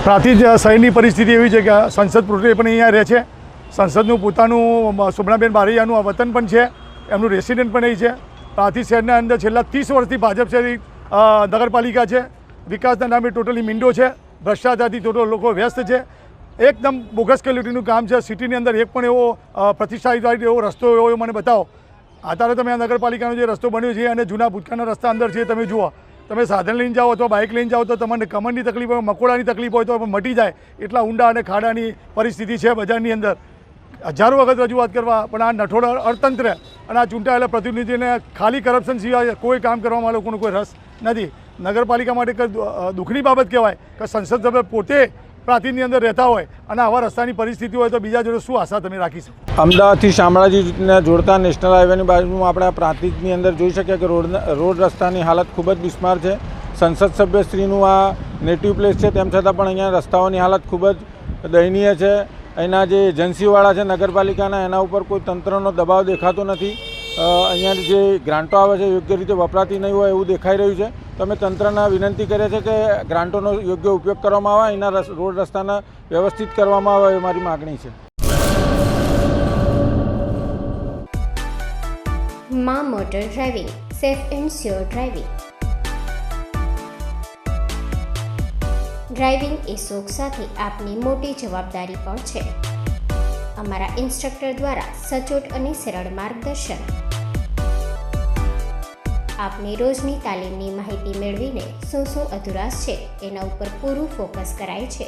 પ્રાંતિજ શહેરની પરિસ્થિતિ એવી છે કે સંસદ પુત્રી પણ અહીંયા રહે છે. સંસદનું પોતાનું શોભનાબેન બારૈયાનું આ વતન પણ છે, એમનું રેસિડેન્ટ પણ અહીં છે. પ્રાંતિજ શહેરના અંદર છેલ્લા 30 વર્ષથી ભાજપ શહેરી નગરપાલિકા છે. વિકાસના નામે ટોટલી મીંડો છે, ભ્રષ્ટાચારથી ટોટલ લોકો વ્યસ્ત છે. એકદમ બોગસ ક્વોલિટીનું કામ છે. સિટીની અંદર એક પણ એવો પ્રતિષ્ઠિત એવો રસ્તો એવો મને બતાવો. અત્યારે તમે આ નગરપાલિકાનો જે રસ્તો બન્યો છે અને જૂના ભૂતકાળના રસ્તા અંદર છે, તમે જુઓ, તમે સાધન લઈને જાઓ અથવા બાઇક લઈને જાઓ તો તમને કમરની તકલીફ હોય, મકોડાની તકલીફ હોય તો મટી જાય એટલા ઊંડા અને ખાડાની પરિસ્થિતિ છે બજારની અંદર. હજારો વખત રજૂઆત કરવા, પણ આ નઠોડ અર્થતંત્ર અને આ ચૂંટાયેલા પ્રતિનિધિને ખાલી કરપ્શન સિવાય કોઈ કામ કરવામાં લોકોનો કોઈ રસ નથી. નગરપાલિકા માટે દુઃખની બાબત કહેવાય કે સંસદ સભ્ય પોતે પ્રાંતિજની અંદર રહેતા હોય અને આવા રસ્તાની પરિસ્થિતિ હોય તો બીજા જોડે શું આશા તમે રાખી શકો? અમદાવાદથી શામળાજીને જોડતા નેશનલ હાઈવેની બાજુમાં આપણે આ પ્રાંતિજની અંદર જોઈ શકીએ કે રોડ રસ્તાની હાલત ખૂબ જ બિસ્માર છે. સંસદ સભ્યશ્રીનું આ નેટિવ પ્લેસ છે, તેમ છતાં પણ અહીંયા રસ્તાઓની હાલત ખૂબ જ દયનીય છે. અહીંના જે એજન્સીવાળા છે નગરપાલિકાના, એના ઉપર કોઈ તંત્રનો દબાવ દેખાતો નથી. અહીંયા જે ગ્રાન્ટો આવે છે યોગ્ય રીતે વપરાતી નહીં હોય એવું દેખાઈ રહ્યું છે. તો અમે તંત્રને વિનંતી કરીએ છીએ કે ગ્રાન્ટોનો યોગ્ય ઉપયોગ કરવામાં આવે, અહીંના રોડ રસ્તાને વ્યવસ્થિત કરવામાં આવે એ મારી માગણી છે. માં motor driving, safe and sure driving. Driving એ શોખ સાથે આપની મોટી જવાબદારી પણ છે. અમારા ઇન્સ્ટ્રક્ટર દ્વારા સચોટ અને સરળ માર્ગદર્શન. આપની રોજની તાલીમની માહિતી મેળવીને શું અધુરાશ છે એના ઉપર પૂરું ફોકસ કરાય છે.